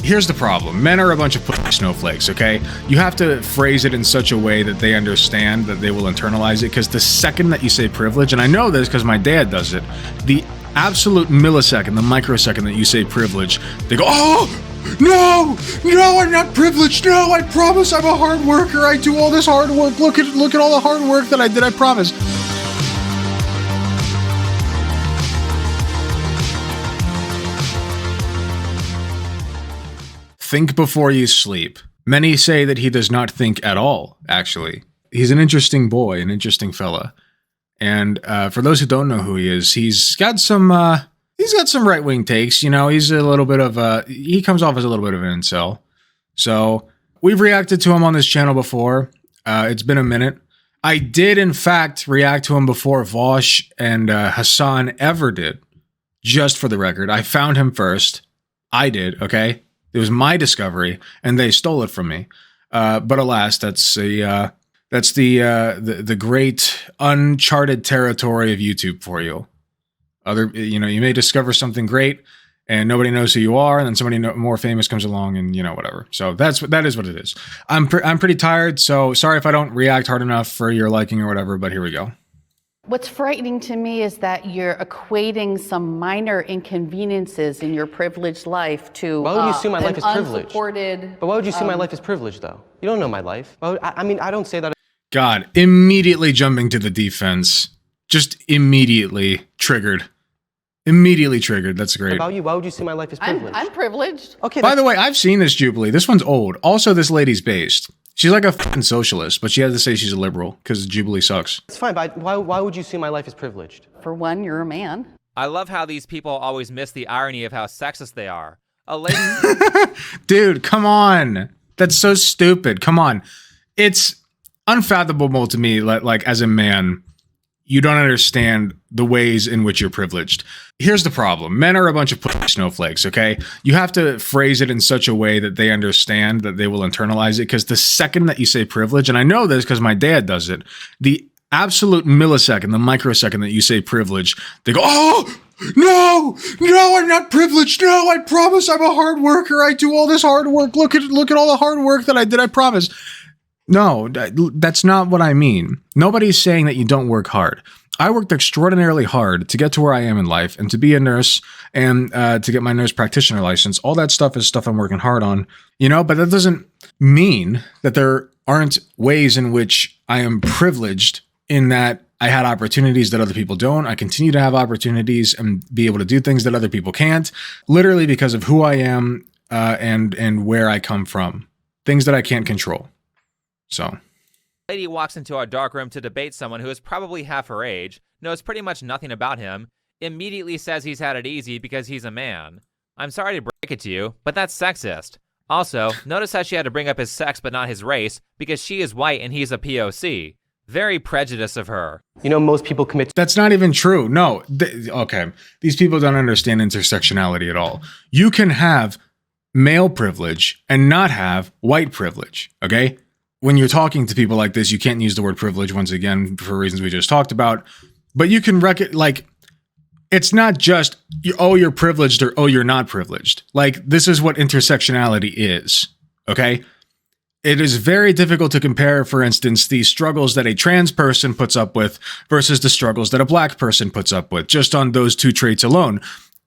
Here's the problem. Men are a bunch of snowflakes, okay? You have to phrase it in such a way that they understand, that they will internalize it, because the second that you say privilege, and I know this because my dad does it, the absolute millisecond, the microsecond that you say privilege, they go, oh, no, I'm not privileged. No, I promise I'm a hard worker. I do all this hard work. Look at all the hard work that I did, I promise. Think before you sleep. Many say that he does not think at all, actually. He's an interesting boy, an interesting fella. And for those who don't know who he is, he's got some right-wing takes. You know, he's a little bit of he comes off as a little bit of an incel. So we've reacted to him on this channel before. It's been a minute. I did, in fact, react to him before Vosh and Hassan ever did. Just for the record, I found him first. I did, okay? It was my discovery, and they stole it from me. But alas, that's the great uncharted territory of YouTube for you. You may discover something great, and nobody knows who you are, and then somebody more famous comes along, and whatever. So that is what it is. I'm pretty tired, so sorry if I don't react hard enough for your liking or whatever. But here we go. What's frightening to me is that you're equating some minor inconveniences in your privileged life to why would you assume my life is privileged? But why would you assume my life is privileged, though? You don't know my life. I mean, I don't say that. God, immediately jumping to the defense. Just immediately triggered. Immediately triggered. That's great. About you, why would you say my life is privileged? I'm privileged. Okay. By the way, I've seen this Jubilee. This one's old. Also, this lady's based. She's like a fucking socialist, but she has to say she's a liberal because Jubilee sucks. It's fine, but why would you assume my life is privileged? For one, you're a man. I love how these people always miss the irony of how sexist they are. A lady. Dude, come on. That's so stupid. Come on. It's unfathomable to me, like as a man, you don't understand the ways in which you're privileged. Here's the problem. Men are a bunch of snowflakes, okay? You have to phrase it in such a way that they understand, that they will internalize it, because the second that you say privilege, and I know this because my dad does it, the absolute millisecond, the microsecond that you say privilege, they go, oh, no, I'm not privileged. No, I promise I'm a hard worker. I do all this hard work. Look at all the hard work that I did, I promise. No, that's not what I mean. Nobody's saying that you don't work hard. I worked extraordinarily hard to get to where I am in life and to be a nurse and to get my nurse practitioner license. All that stuff is stuff I'm working hard on, but that doesn't mean that there aren't ways in which I am privileged in that I had opportunities that other people don't. I continue to have opportunities and be able to do things that other people can't, literally because of who I am and where I come from, things that I can't control. So, lady walks into our dark room to debate someone who is probably half her age, knows pretty much nothing about him, immediately says he's had it easy because he's a man. I'm sorry to break it to you, but that's sexist. Also, notice how she had to bring up his sex but not his race because she is white and he's a POC. Very prejudiced of her. Most people commit. That's not even true. No. Okay. These people don't understand intersectionality at all. You can have male privilege and not have white privilege. Okay. When you're talking to people like this, you can't use the word privilege once again for reasons we just talked about. But you can it's not just, oh, you're privileged or oh, you're not privileged. Like, this is what intersectionality is, okay? It is very difficult to compare, for instance, the struggles that a trans person puts up with versus the struggles that a black person puts up with, just on those two traits alone.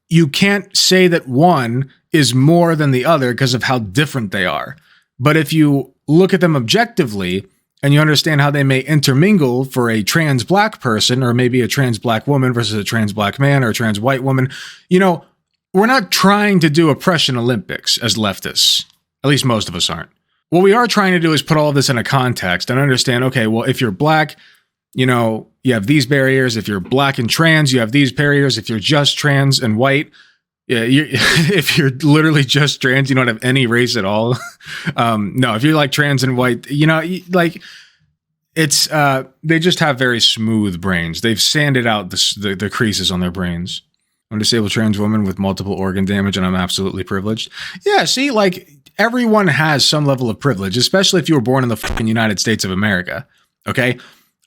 You can't say that one is more than the other because of how different they are. But if you look at them objectively and you understand how they may intermingle for a trans black person or maybe a trans black woman versus a trans black man or a trans white woman, we're not trying to do oppression Olympics as leftists. At least most of us aren't. What we are trying to do is put all of this in a context and understand, okay, well, if you're black, you have these barriers. If you're black and trans, you have these barriers. If you're just trans and white, yeah, if you're literally just trans, you don't have any race at all. No, if you're like trans and white, it's they just have very smooth brains. They've sanded out the creases on their brains. I'm a disabled trans woman with multiple organ damage, and I'm absolutely privileged. Yeah, see, everyone has some level of privilege, especially if you were born in the fucking United States of America. Okay,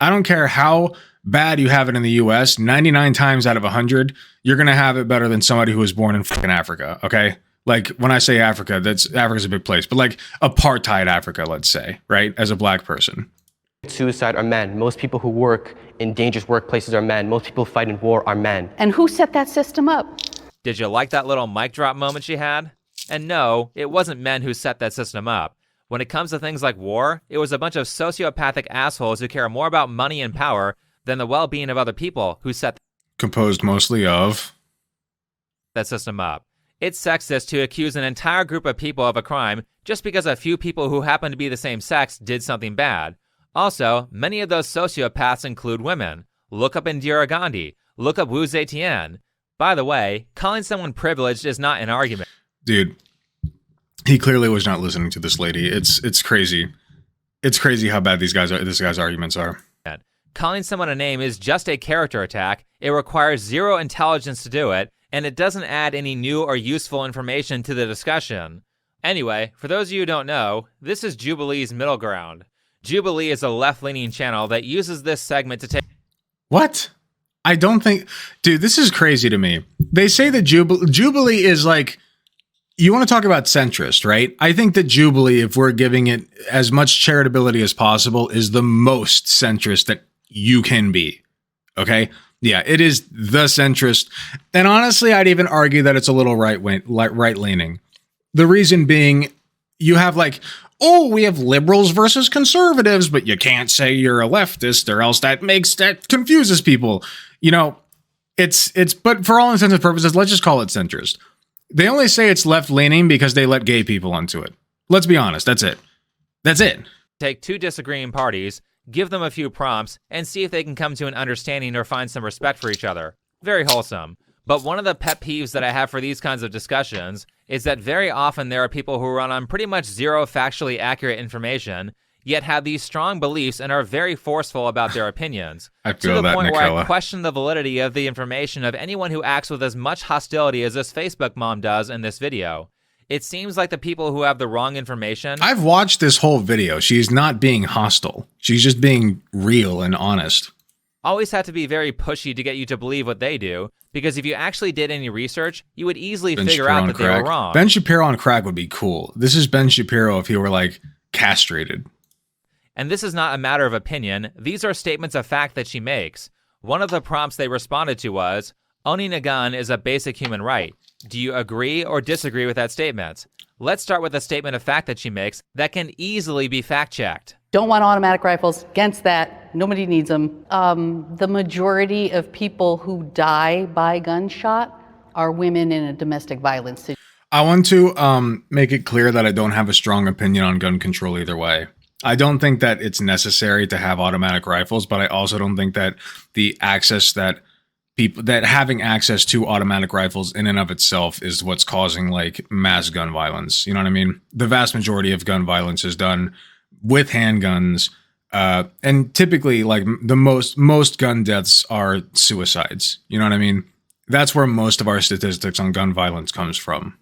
I don't care how bad you have it in the US, 99 times out of 100, you're going to have it better than somebody who was born in fucking Africa, okay? Like when I say Africa, Africa's a big place, but like apartheid Africa, let's say, right? As a black person. Suicide are men. Most people who work in dangerous workplaces are men. Most people who fight in war are men. And who set that system up? Did you like that little mic drop moment she had? And no, it wasn't men who set that system up. When it comes to things like war, it was a bunch of sociopathic assholes who care more about money and power than the well-being of other people who set Composed mostly of that system up. It's sexist to accuse an entire group of people of a crime just because a few people who happen to be the same sex did something bad. Also, many of those sociopaths include women. Look up Indira Gandhi. Look up Wu Zetian. By the way, calling someone privileged is not an argument. Dude, he clearly was not listening to this lady. It's crazy. It's crazy how bad this guy's arguments are. Calling someone a name is just a character attack. It requires zero intelligence to do it, and it doesn't add any new or useful information to the discussion. Anyway, for those of you who don't know, this is Jubilee's middle ground. Jubilee is a left-leaning channel that uses this segment to take... What? I don't think... Dude, this is crazy to me. They say that Jubilee is like... You want to talk about centrist, right? I think that Jubilee, if we're giving it as much charitability as possible, is the most centrist that you can be. Okay? Yeah, it is the centrist. And honestly, I'd even argue that it's a little right-leaning. The reason being, you have like, oh, we have liberals versus conservatives, but you can't say you're a leftist or else that confuses people. You know, but for all intents and purposes, let's just call it centrist. They only say it's left-leaning because they let gay people onto it. Let's be honest, that's it. That's it. Take two disagreeing parties, give them a few prompts, and see if they can come to an understanding or find some respect for each other. Very wholesome. But one of the pet peeves that I have for these kinds of discussions is that very often there are people who run on pretty much zero factually accurate information, yet have these strong beliefs and are very forceful about their opinions. I feel to the that, point where Nicola. I question the validity of the information of anyone who acts with as much hostility as this Facebook mom does in this video. It seems like the people who have the wrong information... I've watched this whole video. She's not being hostile. She's just being real and honest. always have to be very pushy to get you to believe what they do, because if you actually did any research, you would easily figure out that they were wrong. Ben Shapiro on crack would be cool. This is Ben Shapiro if he were like castrated. And this is not a matter of opinion. These are statements of fact that she makes. One of the prompts they responded to was, owning a gun is a basic human right. Do you agree or disagree with that statement? Let's start with a statement of fact that she makes that can easily be fact-checked. Don't want automatic rifles. Against that. Nobody needs them. The majority of people who die by gunshot are women in a domestic violence situation. I want to make it clear that I don't have a strong opinion on gun control either way. I don't think that it's necessary to have automatic rifles, but I also don't think that the access that having access to automatic rifles in and of itself is what's causing like mass gun violence. You know what I mean? The vast majority of gun violence is done with handguns, and typically like the most gun deaths are suicides. You know what I mean? That's where most of our statistics on gun violence comes from.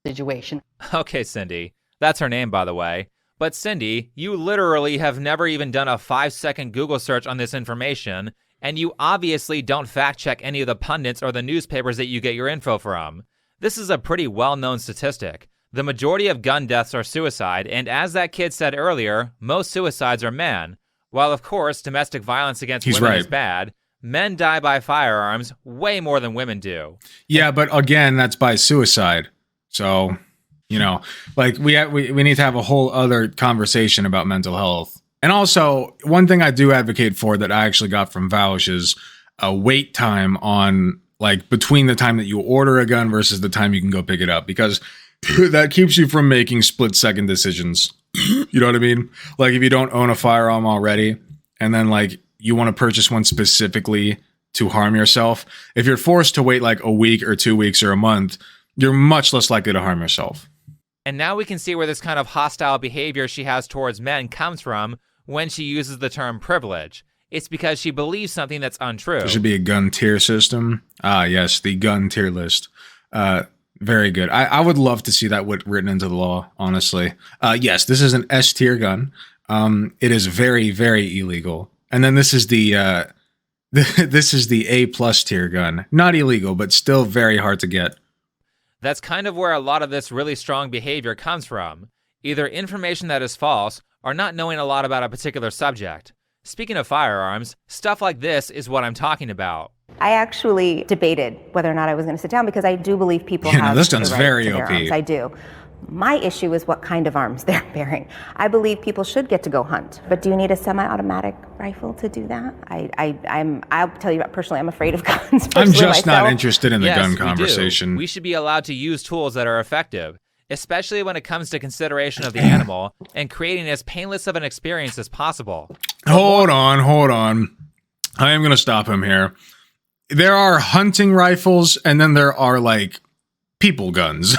Situation. Okay, Cindy. That's her name, by the way. But Cindy, you literally have never even done a 5-second Google search on this information, and you obviously don't fact-check any of the pundits or the newspapers that you get your info from. This is a pretty well-known statistic. The majority of gun deaths are suicide, and as that kid said earlier, most suicides are men. While, of course, domestic violence against women is bad, men die by firearms way more than women do. Yeah, but again, that's by suicide. So, you know, like we need to have a whole other conversation about mental health. And also, one thing I do advocate for that I actually got from Vouch is a wait time on like between the time that you order a gun versus the time you can go pick it up, because that keeps you from making split-second decisions. You know what I mean? Like if you don't own a firearm already and then like you want to purchase one specifically to harm yourself, if you're forced to wait like a week or 2 weeks or a month, you're much less likely to harm yourself. And now we can see where this kind of hostile behavior she has towards men comes from when she uses the term privilege. It's because she believes something that's untrue. There should be a gun tier system. Ah, yes, the gun tier list. Very good. I would love to see that written into the law, honestly. Yes, this is an S tier gun. It is very, very illegal. And then this is the A plus tier gun. Not illegal, but still very hard to get. That's kind of where a lot of this really strong behavior comes from. Either information that is false or not knowing a lot about a particular subject. Speaking of firearms, stuff like this is what I'm talking about. I actually debated whether or not I was going to sit down because I do believe people have this the gun's right very to their OP. arms. I do. My issue is what kind of arms they're bearing. I believe people should get to go hunt, but do you need a semi-automatic rifle to do that? I'll tell you personally, I'm afraid of guns. I'm just myself. not interested in the Yes, gun we do. conversation. We should be allowed to use tools that are effective, especially when it comes to consideration of the animal and creating as painless of an experience as possible. Hold on. I am going to stop him here. There are hunting rifles, and then there are like people guns,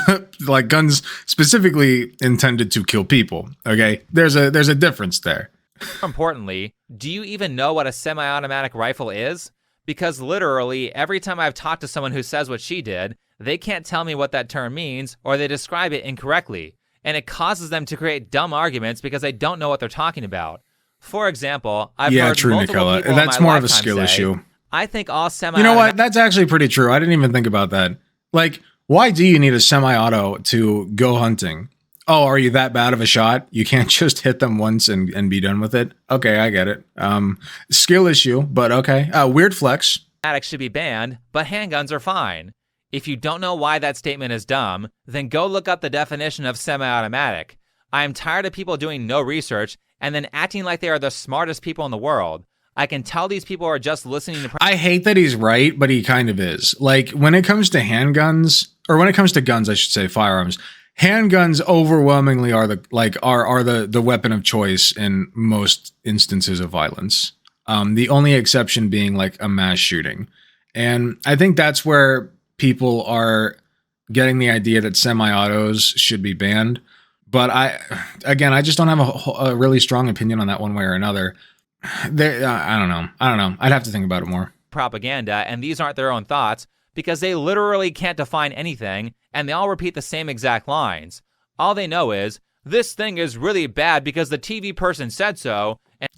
like guns specifically intended to kill people. Okay, there's a difference there. More importantly, do you even know what a semi-automatic rifle is? Because literally every time I've talked to someone who says what she did, they can't tell me what that term means, or they describe it incorrectly, and it causes them to create dumb arguments because they don't know what they're talking about. For example, I've heard true, multiple Nicola. people in That's my more of a lifetime skill say, issue. I think all You know what? That's actually pretty true. I didn't even think about that. Like, why do you need a semi-auto to go hunting? Oh, are you that bad of a shot? You can't just hit them once and be done with it? Okay, I get it. Skill issue, but okay. Weird flex. automatics should be banned, but handguns are fine. If you don't know why that statement is dumb, then go look up the definition of semi-automatic. I am tired of people doing no research and then acting like they are the smartest people in the world. I can tell these people are just listening to... I hate that he's right, but he kind of is. Like, when it comes to handguns, or when it comes to guns, I should say, firearms, handguns overwhelmingly are the weapon of choice in most instances of violence. The only exception being like a mass shooting. And I think that's where people are getting the idea that semi-autos should be banned. But I just don't have a really strong opinion on that one way or another. I don't know. I'd have to think about it more. Propaganda, and these aren't their own thoughts because they literally can't define anything, and they all repeat the same exact lines. All they know is, this thing is really bad because the TV person said so, and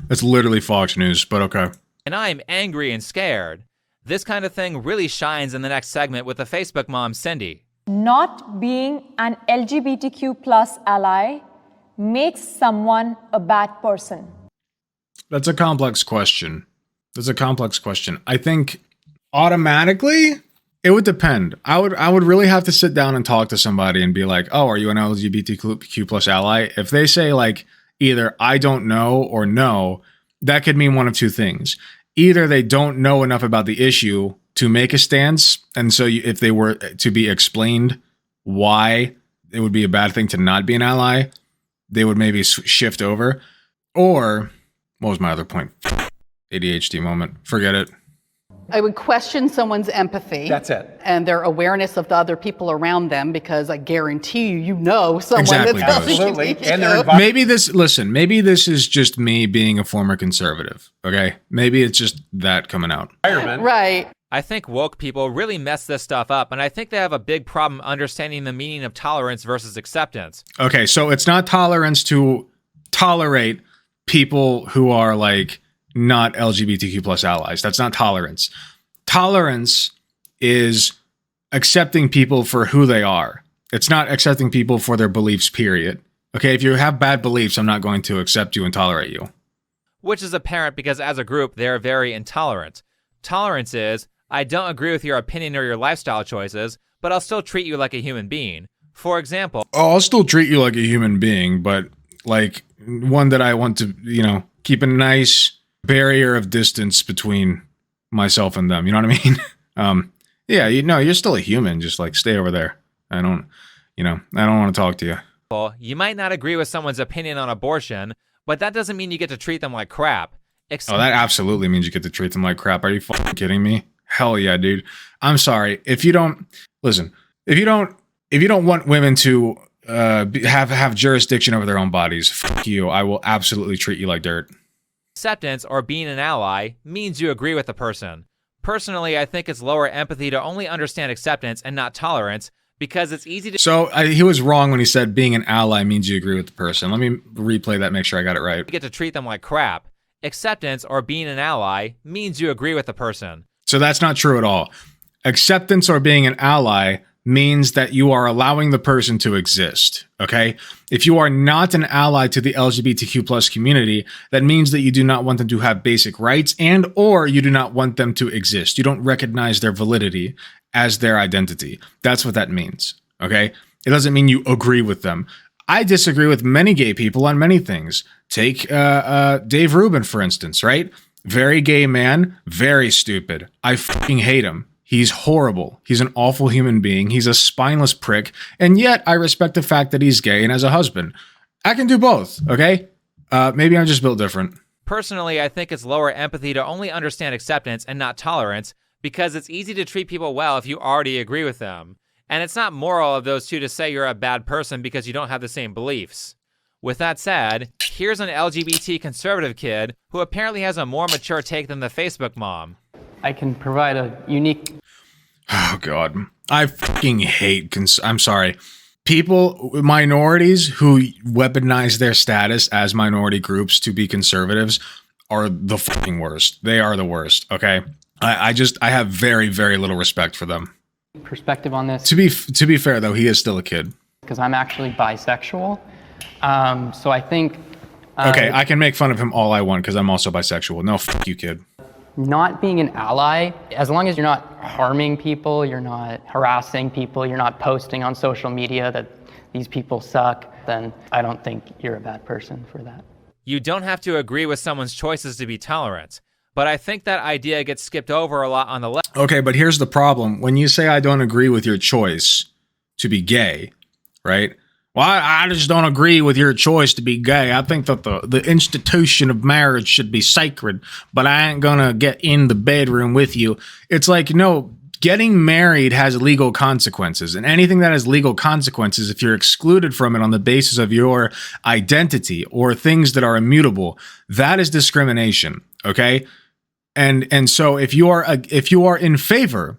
it's literally Fox News, but okay. And I'm angry and scared. This kind of thing really shines in the next segment with the Facebook mom, Cindy. Not being an LGBTQ plus ally makes someone a bad person. That's a complex question. I think automatically it would depend. I would really have to sit down and talk to somebody and be like, oh, are you an LGBTQ plus ally? If they say like either I don't know or no, that could mean one of two things. Either they don't know enough about the issue to make a stance, and so if they were to be explained why it would be a bad thing to not be an ally, they would maybe shift over. Or, what was my other point? ADHD moment. Forget it. I would question someone's empathy. That's it. And their awareness of the other people around them, because I guarantee you know someone Exactly, that's Ghost. Absolutely. And Maybe this is just me being a former conservative. Okay, maybe it's just that coming out. environment. Right. I think woke people really mess this stuff up, and I think they have a big problem understanding the meaning of tolerance versus acceptance. Okay, so it's not tolerance to tolerate people who are like not LGBTQ plus allies. That's not tolerance. Tolerance is accepting people for who they are. It's not accepting people for their beliefs, period. Okay, if you have bad beliefs, I'm not going to accept you and tolerate you. Which is apparent because as a group, they're very intolerant. Tolerance is, I don't agree with your opinion or your lifestyle choices, but I'll still treat you like a human being. For example, I'll still treat you like a human being, but like one that I want to, keep a nice barrier of distance between myself and them. You know what I mean? Yeah, you're still a human. Just like stay over there. I don't want to talk to you. you might not agree with someone's opinion on abortion, but that doesn't mean you get to treat them like crap. Oh, that absolutely means you get to treat them like crap. Are you fucking kidding me? Hell yeah, dude. I'm sorry. If you don't want women to have jurisdiction over their own bodies, fuck you. I will absolutely treat you like dirt. Acceptance or being an ally means you agree with the person. Personally, I think it's lower empathy to only understand acceptance and not tolerance because it's easy to... So he was wrong when he said being an ally means you agree with the person. Let me replay that, make sure I got it right. get to treat them like crap. Acceptance or being an ally means you agree with the person. So that's not true at all. Acceptance or being an ally means that you are allowing the person to exist, okay? If you are not an ally to the LGBTQ plus community, that means that you do not want them to have basic rights and or you do not want them to exist. You don't recognize their validity as their identity. That's what that means, okay? It doesn't mean you agree with them. I disagree with many gay people on many things. Take Dave Rubin, for instance, right? Very gay man, very stupid. I fucking hate him. He's horrible. He's an awful human being. He's a spineless prick. And yet I respect the fact that he's gay and has a husband. I can do both, okay? Maybe I'm just built different. Personally, I think it's lower empathy to only understand acceptance and not tolerance, because it's easy to treat people well if you already agree with them. And it's not moral of those two to say you're a bad person because you don't have the same beliefs. With that said, here's an LGBT conservative kid who apparently has a more mature take than the Facebook mom. I can provide a unique... Oh, God. I fucking hate... I'm sorry. People, minorities who weaponize their status as minority groups to be conservatives are the fucking worst. They are the worst, okay? I have very, very little respect for them. Perspective on this. To be fair, though, he is still a kid. Because I'm actually bisexual. So I think... okay, I can make fun of him all I want because I'm also bisexual. No, fuck you, kid. Not being an ally, as long as you're not harming people, you're not harassing people, you're not posting on social media that these people suck, then I don't think you're a bad person for that. You don't have to agree with someone's choices to be tolerant, but I think that idea gets skipped over a lot on the left. Okay, but here's the problem. When you say I don't agree with your choice to be gay, right? Well, I just don't agree with your choice to be gay. I think that the institution of marriage should be sacred, but I ain't gonna get in the bedroom with you. It's like, no, getting married has legal consequences, and anything that has legal consequences, if you're excluded from it on the basis of your identity or things that are immutable, that is discrimination, okay? And so if you are in favor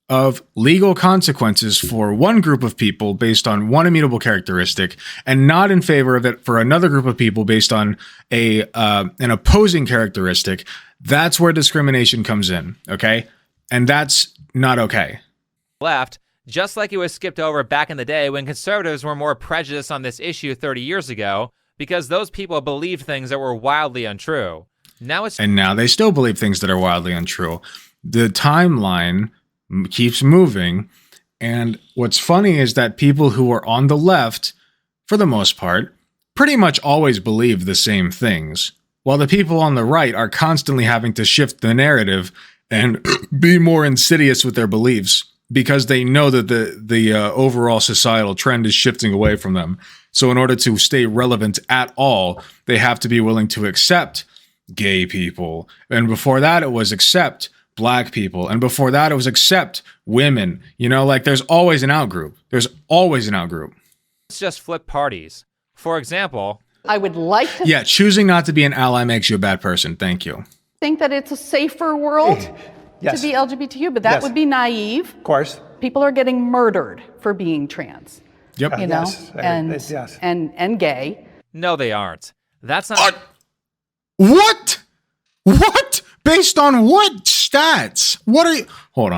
of legal consequences for one group of people based on one immutable characteristic and not in favor of it for another group of people based on an opposing characteristic, that's where discrimination comes in, okay? And that's not okay. Left, just like it was skipped over back in the day when conservatives were more prejudiced on this issue 30 years ago because those people believed things that were wildly untrue. And now they still believe things that are wildly untrue. The timeline keeps moving, and what's funny is that people who are on the left, for the most part, pretty much always believe the same things, while the people on the right are constantly having to shift the narrative and be more insidious with their beliefs because they know that the overall societal trend is shifting away from them. So in order to stay relevant at all, they have to be willing to accept gay people, and before that it was accept black people, and before that it was accept women. You know, like there's always an outgroup. There's always an outgroup. Let's just flip parties. For example, I would like to choosing not to be an ally makes you a bad person. Thank you. think that it's a safer world Yes. to be LGBTQ, but that Yes. would be naive. Of course. People are getting murdered for being trans, Yep. you know, Yes. Yes. and gay. no, they aren't. That's not... What? What? Based on what stats? What are you? Hold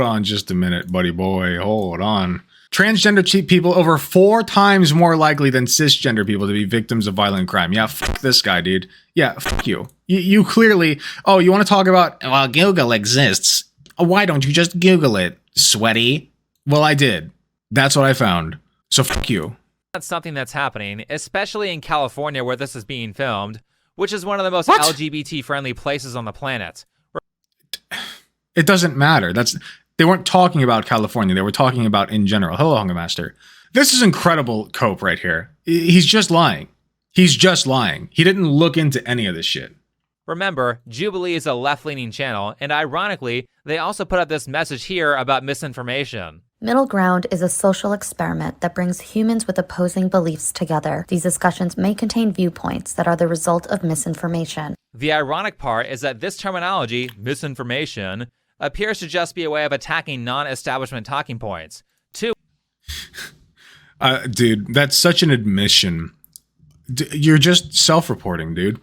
on just a minute, buddy boy. Hold on. Transgender people over 4 times more likely than cisgender people to be victims of violent crime. Yeah, fuck this guy, dude. Yeah, fuck you. You clearly... Oh, you want to talk about... Well, Google exists. Why don't you just Google it, sweaty? Well, I did. That's what I found. So fuck you. That's something that's happening, especially in California where this is being filmed, which is one of the most What? LGBT-friendly places on the planet. It doesn't matter. They weren't talking about California. They were talking about in general. Hello, Hunger Master. This is incredible cope right here. He's just lying. He's just lying. He didn't look into any of this shit. Remember, Jubilee is a left-leaning channel, and ironically, they also put up this message here about misinformation. Middle ground is a social experiment that brings humans with opposing beliefs together. These discussions may contain viewpoints that are the result of misinformation. The ironic part is that this terminology, misinformation, appears to just be a way of attacking non-establishment talking points. Dude, that's such an admission. You're just self-reporting, dude.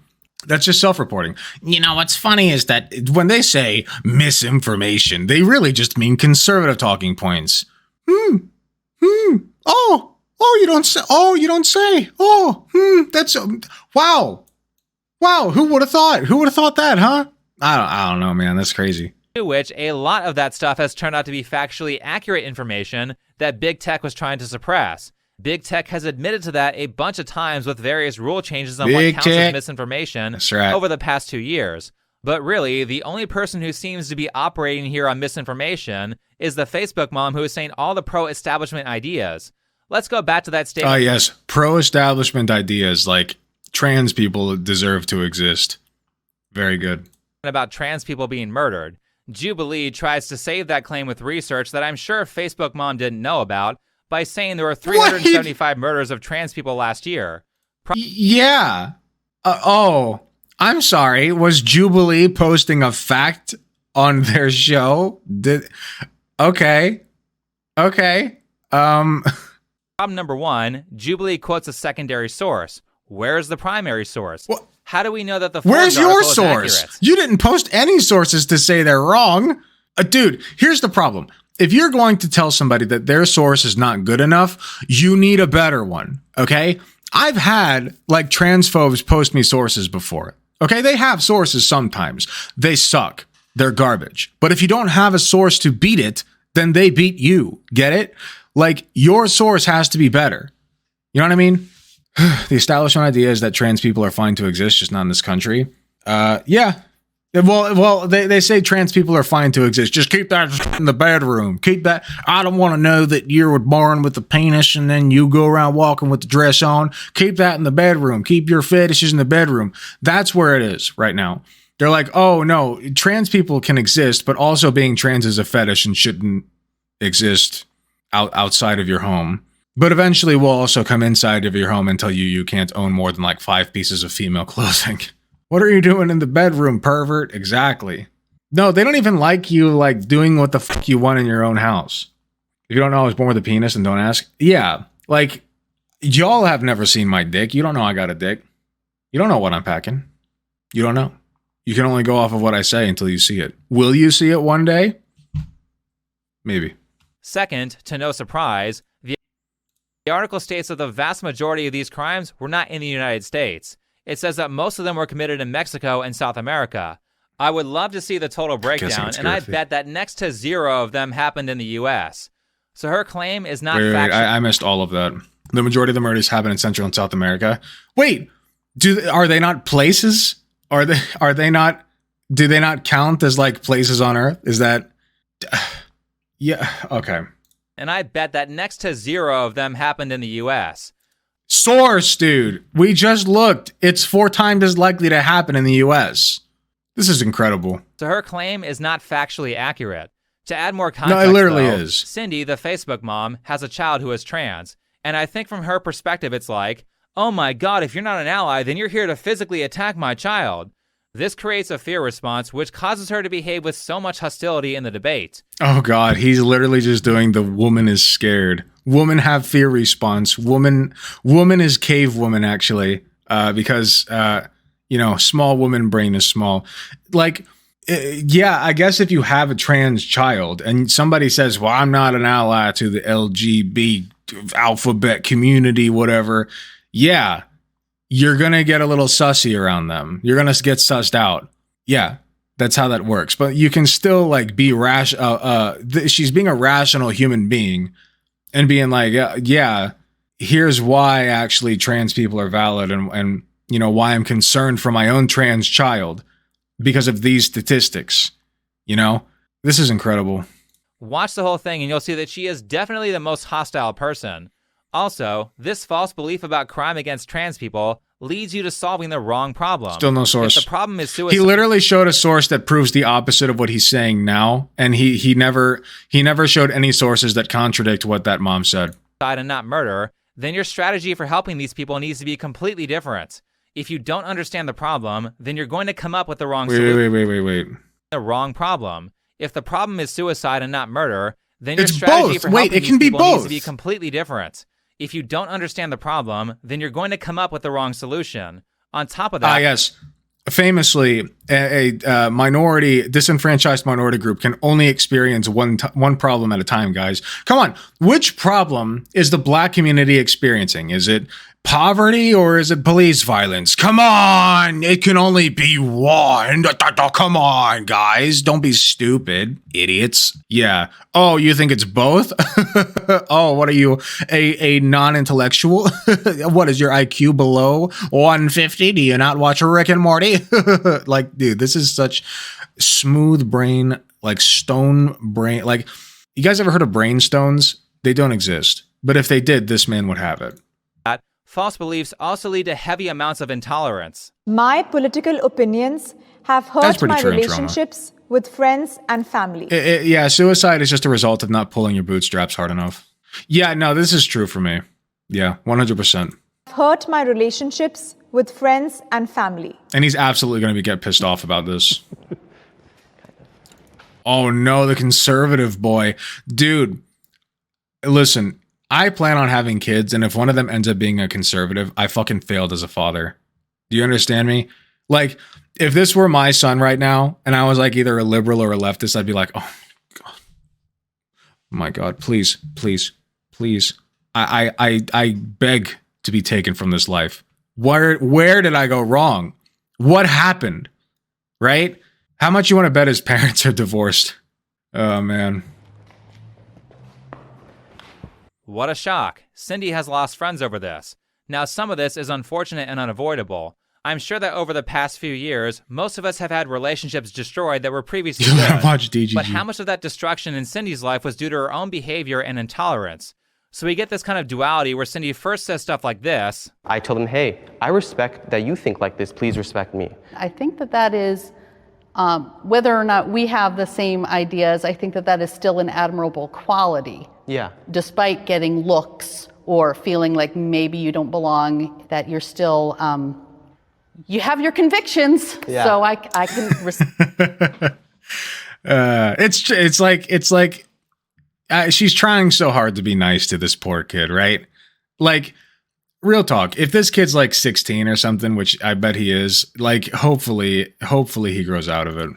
That's just self-reporting. You know, what's funny is that when they say misinformation, they really just mean conservative talking points. You don't say. Oh, you don't say. That's wow. Wow, who would have thought? Who would have thought that, huh? I don't know, man. That's crazy. To which a lot of that stuff has turned out to be factually accurate information that big tech was trying to suppress. Big tech has admitted to that a bunch of times with various rule changes on what counts as misinformation over the past 2 years. But really, the only person who seems to be operating here on misinformation is the Facebook mom who is saying all the pro-establishment ideas. Let's go back to that statement. Oh, yes. Pro-establishment ideas like trans people deserve to exist. Very good. About trans people being murdered. Jubilee tries to save that claim with research that I'm sure Facebook mom didn't know about by saying there were 375 murders of trans people last year. Yeah. I'm sorry. Was Jubilee posting a fact on their show? Okay. Problem number one, Jubilee quotes a secondary source. Where's the primary source? What? How do we know that the Where's your source? Accurate? You didn't post any sources to say they're wrong. Dude, here's the problem. If you're going to tell somebody that their source is not good enough, you need a better one, okay? I've had, like, transphobes post me sources before, okay? They have sources sometimes. They suck. They're garbage. But if you don't have a source to beat it, then they beat you. Get it? Like, your source has to be better. You know what I mean? The establishment idea is that trans people are fine to exist, just not in this country. Yeah. Well, they say trans people are fine to exist. Just keep that in the bedroom. Keep that. I don't want to know that you were born with a penis and then you go around walking with the dress on. Keep that in the bedroom. Keep your fetishes in the bedroom. That's where it is right now. They're like, oh no, trans people can exist, but also being trans is a fetish and shouldn't exist outside of your home. But eventually we'll also come inside of your home and tell you can't own more than like 5 pieces of female clothing. What are you doing in the bedroom, pervert? Exactly. No, they don't even like you like doing what the fuck you want in your own house. If you don't know I was born with a penis, and don't ask. Yeah, like y'all have never seen my dick. You don't know I got a dick. You don't know what I'm packing. You don't know. You can only go off of what I say until you see it. Will you see it one day? Maybe. Second, to no surprise, the article states that the vast majority of these crimes were not in the United States. It says that most of them were committed in Mexico and South America. I would love to see the total breakdown, and I bet that next to 0 of them happened in the U.S. So her claim is not factual. I missed all of that. The majority of the murders happen in Central and South America. Wait, are they not places? Are they not? Do they not count as like places on Earth? Is that? Yeah. Okay. And I bet that next to 0 of them happened in the U.S. Source, dude. We just looked. It's 4 times as likely to happen in the U.S. This is incredible. So her claim is not factually accurate. To add more context, no, it literally is. Cindy, the Facebook mom, has a child who is trans. And I think from her perspective, it's like, oh my God, if you're not an ally, then you're here to physically attack my child. This creates a fear response, which causes her to behave with so much hostility in the debate. Oh God, he's literally just doing the woman is scared. Woman have fear response. Woman is cave woman, actually, because, small woman brain is small. Like, yeah, I guess if you have a trans child and somebody says, well, I'm not an ally to the LGBT alphabet community, whatever. Yeah. You're going to get a little sussy around them. You're going to get sussed out. Yeah, that's how that works. But you can still like be she's being a rational human being and being like, yeah, here's why actually trans people are valid and why I'm concerned for my own trans child because of these statistics. This is incredible. Watch the whole thing and you'll see that she is definitely the most hostile person. Also, this false belief about crime against trans people leads you to solving the wrong problem. Still no source. If the problem is suicide. He literally showed a source that proves the opposite of what he's saying now, and he never showed any sources that contradict what that mom said. And not murder, then your strategy for helping these people needs to be completely different. If you don't understand the problem, then you're going to come up with the wrong solution. Wait. The wrong problem. If the problem is suicide and not murder, then it's your strategy both. for Wait, helping it can these be people both. needs to be completely different. If you don't understand the problem, then you're going to come up with the wrong solution. On top of that, yes, famously, a minority, disenfranchised minority group can only experience one problem at a time, guys. Come on. Which problem is the black community experiencing? Is it poverty or is it police violence? Come on. It can only be one. Come on, guys. Don't be stupid, idiots. Yeah. Oh, you think it's both? Oh, what are you, a non-intellectual? What is your IQ below 150? Do you not watch Rick and Morty? Like, dude, this is such smooth brain, like stone brain. Like, you guys ever heard of brain stones? They don't exist. But if they did, this man would have it. False beliefs also lead to heavy amounts of intolerance. My political opinions have hurt my true in relationships with friends and family. Yeah, suicide is just a result of not pulling your bootstraps hard enough. Yeah, no, this is true for me. Yeah, 100%. Hurt my relationships with friends and family. And he's absolutely going to get pissed off about this. Oh no, the conservative boy. Dude, listen, I plan on having kids, and if one of them ends up being a conservative, I fucking failed as a father. Do you understand me? Like, if this were my son right now, and I was like either a liberal or a leftist, I'd be like, oh my God, please, please, please. I beg to be taken from this life. Where did I go wrong? What happened? Right? How much you want to bet his parents are divorced? Oh, man. What a shock. Cindy has lost friends over this. Now, some of this is unfortunate and unavoidable. I'm sure that over the past few years, most of us have had relationships destroyed that were previously good. Watch DGG. But how much of that destruction in Cindy's life was due to her own behavior and intolerance? So we get this kind of duality where Cindy first says stuff like this. I told him, hey, I respect that you think like this. Please respect me. I think that is, whether or not we have the same ideas, I think that is still an admirable quality. Yeah. Despite getting looks or feeling like maybe you don't belong, that you're still, you have your convictions. Yeah. So I can it's like she's trying so hard to be nice to this poor kid, right? Like, real talk, if this kid's like 16 or something, which I bet he is, like, hopefully he grows out of it.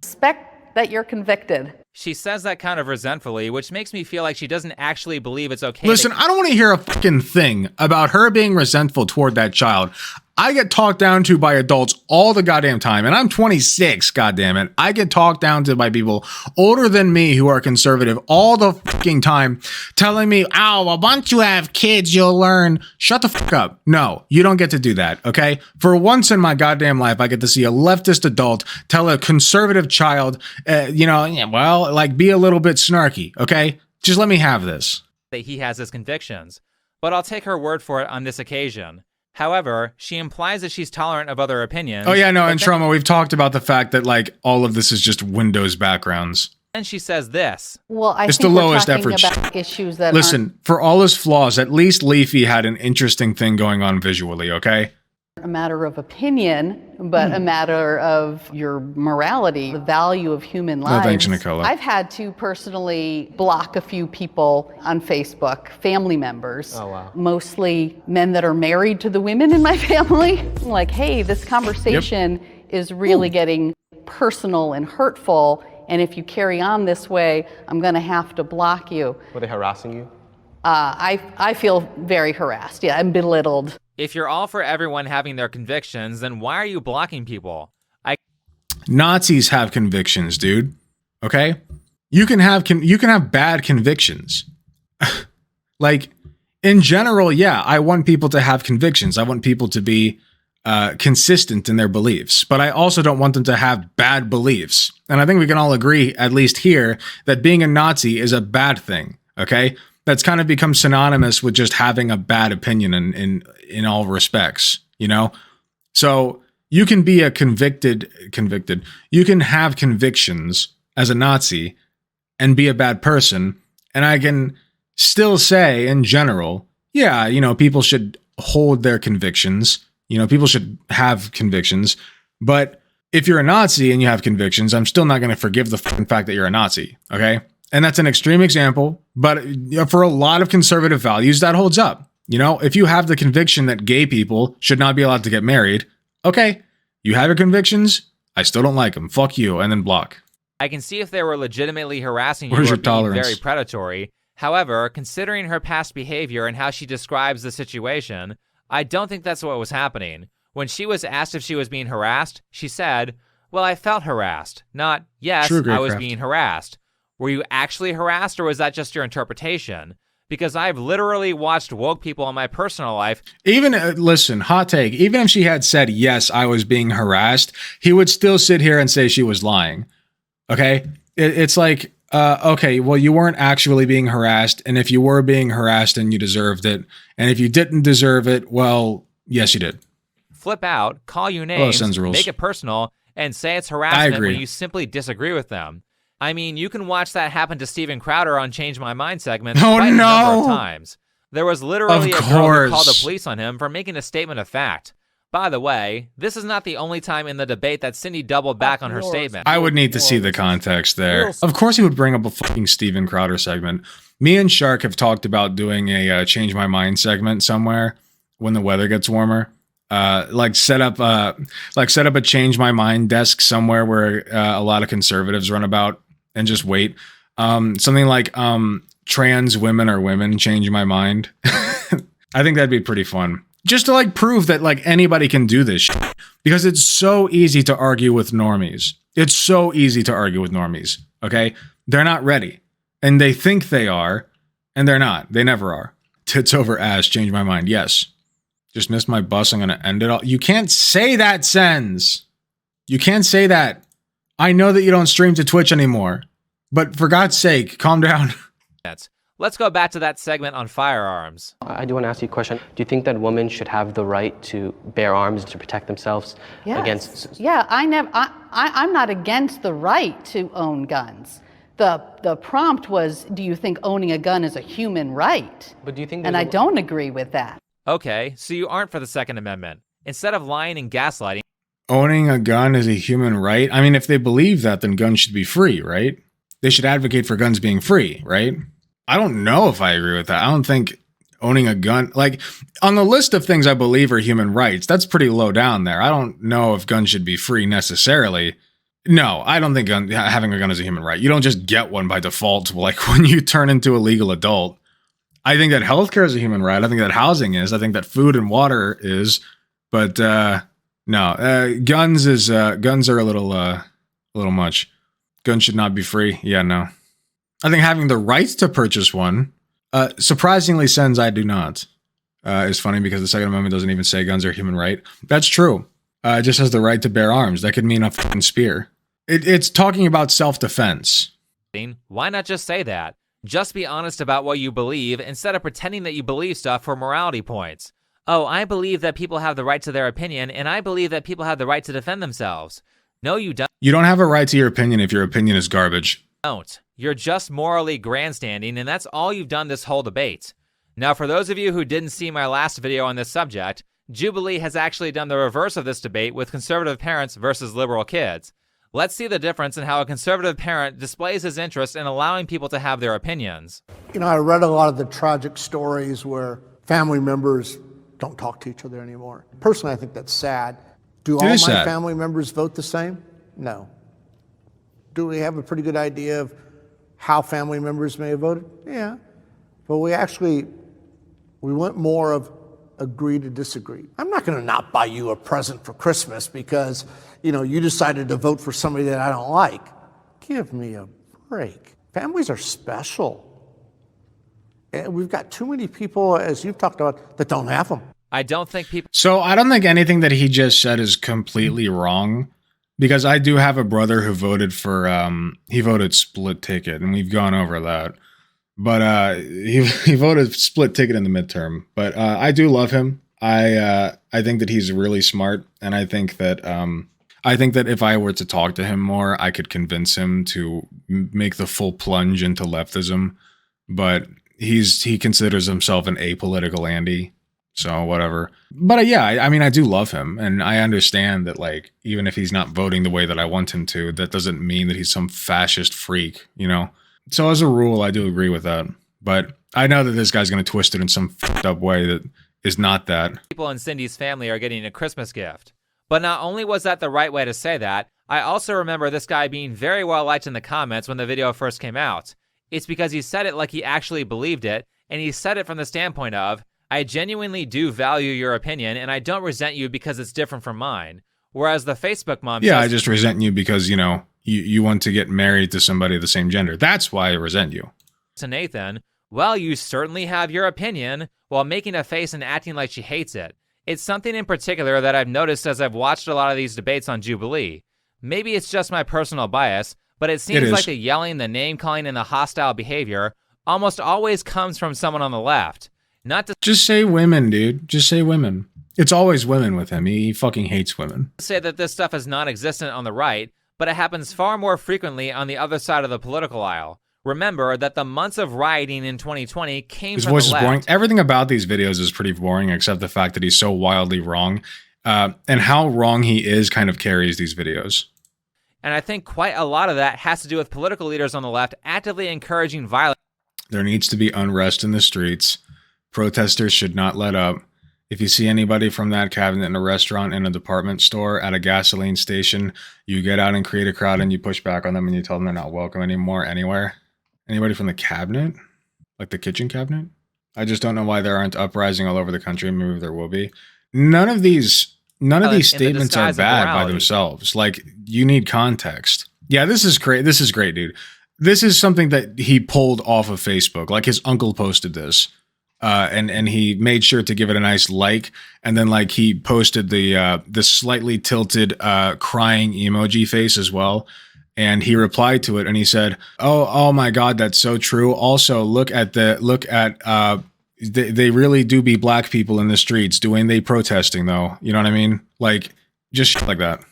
respect that you're convicted. She says that kind of resentfully, which makes me feel like she doesn't actually believe it's okay. Listen, I don't want to hear a fucking thing about her being resentful toward that child. I get talked down to by adults all the goddamn time, and I'm 26, goddammit. I get talked down to by people older than me who are conservative all the fucking time, telling me, oh, well, once you have kids, you'll learn. Shut the fuck up. No, you don't get to do that, okay? For once in my goddamn life, I get to see a leftist adult tell a conservative child, be a little bit snarky, okay? Just let me have this. that he has his convictions, but I'll take her word for it on this occasion. However, she implies that she's tolerant of other opinions. Oh yeah, no, in Trauma, we've talked about the fact that like all of this is just Windows backgrounds. And she says this. Well, It's the lowest we're talking effort. about issues that Listen, for all his flaws, at least Leafy had an interesting thing going on visually, okay? aren't a matter of opinion, but a matter of your morality, the value of human lives. thanks, Nicola. I've had to personally block a few people on Facebook, family members. Oh, wow. Mostly men that are married to the women in my family. Like, hey, this conversation is really getting personal and hurtful. And if you carry on this way, I'm going to have to block you. Were they harassing you? I feel very harassed. Yeah, I'm belittled. If you're all for everyone having their convictions, then why are you blocking people? Nazis have convictions, dude. Okay? You can have bad convictions. Like, in general, yeah, I want people to have convictions. I want people to be consistent in their beliefs, but I also don't want them to have bad beliefs. And I think we can all agree, at least here, that being a Nazi is a bad thing, okay? That's kind of become synonymous with just having a bad opinion in all respects, you know? So you can be a convicted, you can have convictions as a Nazi and be a bad person. And I can still say in general, yeah, you know, people should hold their convictions. You know, people should have convictions. But if you're a Nazi and you have convictions, I'm still not going to forgive the fact that you're a Nazi, okay? And that's an extreme example, but for a lot of conservative values, that holds up. You know, if you have the conviction that gay people should not be allowed to get married, okay, You have your convictions. I still don't like them. Fuck you. And then block. I can see if they were legitimately harassing you Where's or your being tolerance? very predatory. However, considering her past behavior and how she describes the situation, I don't think that's what was happening. When she was asked if she was being harassed, she said, well, I felt harassed. Not, yes, True, I was Greycraft. being harassed. Were you actually harassed, or was that just your interpretation? Because I've literally watched woke people in my personal life. Even, listen, hot take. Even if she had said, yes, I was being harassed, he would still sit here and say she was lying. Okay? It's like, okay, well, you weren't actually being harassed. And if you were being harassed, then you deserved it. And if you didn't deserve it, well, yes, you did. Flip out, call you names, sends rules. make it personal, and say it's I harassment agree. when you simply disagree with them. I mean, you can watch that happen to Steven Crowder on Change My Mind segment Oh, quite a number no. of times. There was literally Of a girl who called the course. police on him for making a statement of fact. By the way, this is not the only time in the debate that Cindy doubled back on her statement. I would need to see the context there. Of course, he would bring up a fucking Steven Crowder segment. Me and Shark have talked about doing a Change My Mind segment somewhere when the weather gets warmer. Like set up a Change My Mind desk somewhere where a lot of conservatives run about and just wait. Something like trans women are women, change my mind. I think that'd be pretty fun. Just to like prove that like anybody can do this shit. Because it's so easy to argue with normies. It's so easy to argue with normies. Okay? They're not ready. And they think they are, and they're not. They never are. Tits over ass, change my mind. Yes. Just missed my bus. I'm gonna end it all. You can't say that, Sens. You can't say that. I know that you don't stream to Twitch anymore. But for God's sake, calm down. Let's go back to that segment on firearms. I do want to ask you a question. Do you think that women should have the right to bear arms to protect themselves against? Yeah, I'm not against the right to own guns. The prompt was, do you think owning a gun is a human right? But do you think? And I don't agree with that. Okay, so you aren't for the Second Amendment. Instead of lying and gaslighting, Owning a gun is a human right? I mean, if they believe that, then guns should be free, right? They should advocate for guns being free, right? I don't know if I agree with that. I don't think owning a gun, like on the list of things I believe are human rights, that's pretty low down there. I don't know if guns should be free necessarily. No, I don't think having a gun is a human right. You don't just get one by default, like when you turn into a legal adult. I think that healthcare is a human right. I think that housing is. I think that food and water is. But no, guns are a little much. Guns should not be free. Yeah, no. I think having the right to purchase one, surprisingly, Sens, I do not. It's funny because the Second Amendment doesn't even say guns are a human right. That's true. It just has the right to bear arms. That could mean a fucking spear. It's talking about self-defense. why not just say that? Just be honest about what you believe instead of pretending that you believe stuff for morality points. Oh, I believe that people have the right to their opinion, and I believe that people have the right to defend themselves. No, you don't. You don't have a right to your opinion if your opinion is garbage. You're just morally grandstanding, and that's all you've done this whole debate. Now, for those of you who didn't see my last video on this subject, Jubilee has actually done the reverse of this debate with conservative parents versus liberal kids. Let's see the difference in how a conservative parent displays his interest in allowing people to have their opinions. You know, I read a lot of the tragic stories where family members don't talk to each other anymore. Personally, I think that's sad. Do all my family members vote the same? No. Do we have a pretty good idea of how family members may have voted? Yeah. But we went more of agree to disagree. I'm not going to not buy you a present for Christmas because, you know, you decided to vote for somebody that I don't like. Give me a break. Families are special. And we've got too many people, as you've talked about, that don't have them. I don't think people... So I don't think anything that he just said is completely wrong. Because I do have a brother who voted for, he voted split ticket, and we've gone over that. But he voted split ticket in the midterm. But I do love him. I think that he's really smart, and I think that if I were to talk to him more, I could convince him to make the full plunge into leftism. But he considers himself an apolitical Andy. So whatever. But yeah, I mean, I do love him. And I understand that, like, even if he's not voting the way that I want him to, that doesn't mean that he's some fascist freak, you know? So as a rule, I do agree with that. But I know that this guy's going to twist it in some fucked up way that is not that. People in Cindy's family are getting a Christmas gift. But not only was that the right way to say that, I also remember this guy being very well liked in the comments when the video first came out. It's because he said it like he actually believed it, and he said it from the standpoint of, I genuinely do value your opinion, and I don't resent you because it's different from mine. Whereas the Facebook mom says, I just resent you because, you know, you want to get married to somebody of the same gender. That's why I resent you. To Nathan, well, you certainly have your opinion, while making a face and acting like she hates it. It's something in particular that I've noticed as I've watched a lot of these debates on Jubilee. Maybe it's just my personal bias, but it seems like the yelling, the name-calling, and the hostile behavior almost always comes from someone on the left. Not to just say women, dude. Just say women. It's always women with him. He fucking hates women. Say that this stuff is non-existent on the right, but it happens far more frequently on the other side of the political aisle. Remember that the months of rioting in 2020 came from the left. His voice is boring. Everything about these videos is pretty boring, except the fact that he's so wildly wrong. And how wrong he is kind of carries these videos. And I think quite a lot of that has to do with political leaders on the left actively encouraging violence. There needs to be unrest in the streets. Protesters should not let up. If you see anybody from that cabinet in a restaurant, in a department store, at a gasoline station, you get out and create a crowd and you push back on them and you tell them they're not welcome anymore anywhere. Anybody from the cabinet? Like the kitchen cabinet? I just don't know why there aren't uprising all over the country. Maybe there will be. None of these statements are bad by themselves. Like, you need context. Yeah, this is great. This is great, dude. This is something that he pulled off of Facebook. Like, his uncle posted this. And he made sure to give it a nice like, and then like he posted the slightly tilted crying emoji face as well, and he replied to it and he said, "Oh my God, that's so true. Also, look at they really do be black people in the streets doing they protesting though. You know what I mean? Like just shit like that.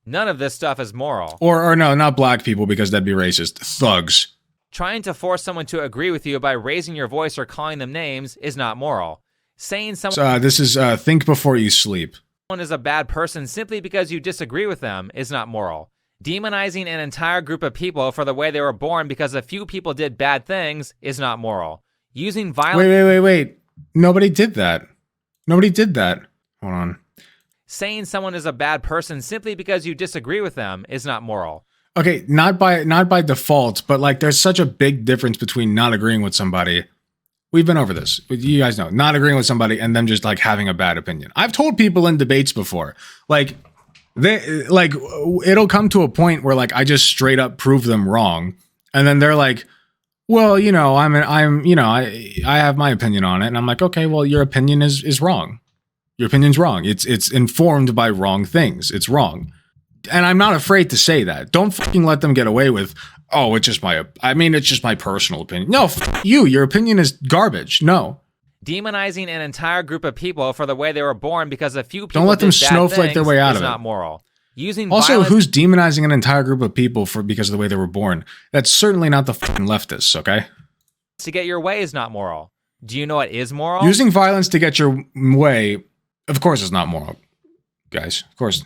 None of this stuff is moral. Or no, not black people because that'd be racist. Thugs." Trying to force someone to agree with you by raising your voice or calling them names is not moral. Saying someone this is think before you sleep. Someone is a bad person simply because you disagree with them is not moral. Demonizing an entire group of people for the way they were born because a few people did bad things is not moral. Using violence. Wait. Nobody did that. Nobody did that. Hold on. Saying someone is a bad person simply because you disagree with them is not moral. Okay, not by default, but like there's such a big difference between not agreeing with somebody. We've been over this. You guys know, not agreeing with somebody and them just like having a bad opinion. I've told people in debates before, like it'll come to a point where like I just straight up prove them wrong, and then they're like, "Well, you know, I have my opinion on it," and I'm like, "Okay, well, your opinion is wrong. Your opinion's wrong. It's informed by wrong things. It's wrong." And I'm not afraid to say that. Don't fucking let them get away with, "Oh, it's just my personal opinion." No, you. Your opinion is garbage. No. Demonizing an entire group of people for the way they were born because a few people don't let them snowflake their way out of it. Is not moral. Using also, violence, who's demonizing an entire group of people because of the way they were born? That's certainly not the fucking leftists. Okay. To get your way is not moral. Do you know what is moral? Using violence to get your way, of course, is not moral, guys. Of course.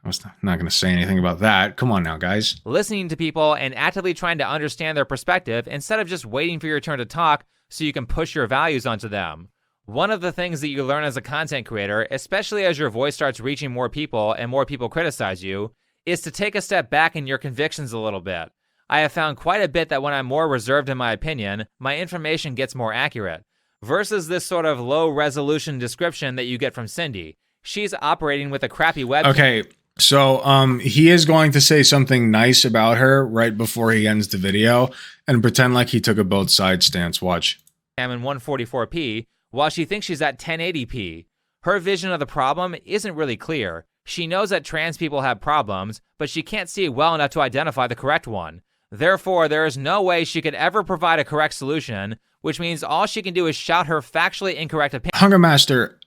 I was not going to say anything about that. Come on now, guys. Listening to people and actively trying to understand their perspective instead of just waiting for your turn to talk so you can push your values onto them. One of the things that you learn as a content creator, especially as your voice starts reaching more people and more people criticize you, is to take a step back in your convictions a little bit. I have found quite a bit that when I'm more reserved in my opinion, my information gets more accurate, versus this sort of low-resolution description that you get from Cindy. She's operating with a crappy webcam. Okay. So he is going to say something nice about her right before he ends the video and pretend like he took a both sides stance. Watch. I'm in 144p while she thinks she's at 1080p. Her vision of the problem isn't really clear. She knows that trans people have problems, but she can't see well enough to identify the correct one. Therefore, there is no way she could ever provide a correct solution, which means all she can do is shout her factually incorrect opinion. Hunger Master,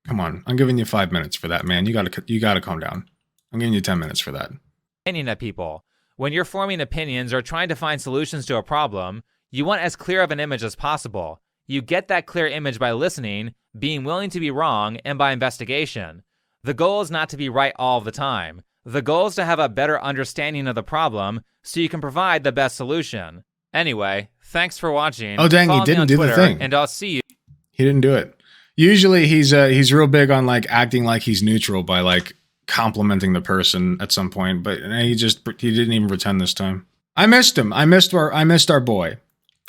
come on, I'm giving you 5 minutes for that, man. You gotta calm down. I'm giving you 10 minutes for that. Opinion at people. When you're forming opinions or trying to find solutions to a problem, you want as clear of an image as possible. You get that clear image by listening, being willing to be wrong, and by investigation. The goal is not to be right all the time. The goal is to have a better understanding of the problem so you can provide the best solution. Anyway, thanks for watching. Oh dang, he didn't do the thing. And I'll see you. He didn't do it. Usually he's real big on like acting like he's neutral by like complimenting the person at some point, but he didn't even pretend this time. I missed him. I missed our boy.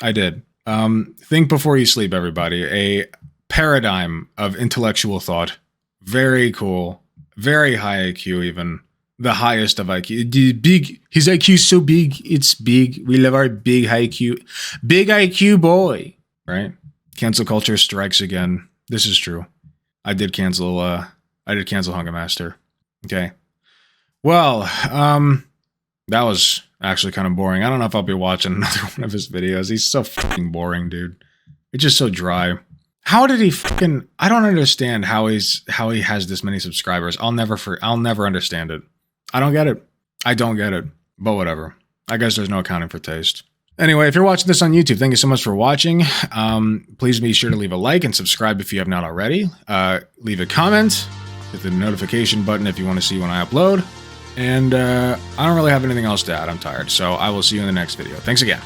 I did. Think before you sleep, everybody. A paradigm of intellectual thought. Very cool. Very high IQ, even. The highest of IQ. His IQ is so big. It's big. We love our big IQ. Big IQ boy. Right? Cancel culture strikes again. This is true. I did cancel Hunger Master. Okay. Well, that was actually kind of boring. I don't know if I'll be watching another one of his videos. He's so fucking boring, dude. It's just so dry. How did he fucking... I don't understand how he has this many subscribers. I'll never understand it. I don't get it. I don't get it. But whatever. I guess there's no accounting for taste. Anyway, if you're watching this on YouTube, thank you so much for watching. Please be sure to leave a like and subscribe if you have not already. Leave a comment. Hit the notification button if you want to see when I upload. And I don't really have anything else to add. I'm tired. So I will see you in the next video. Thanks again.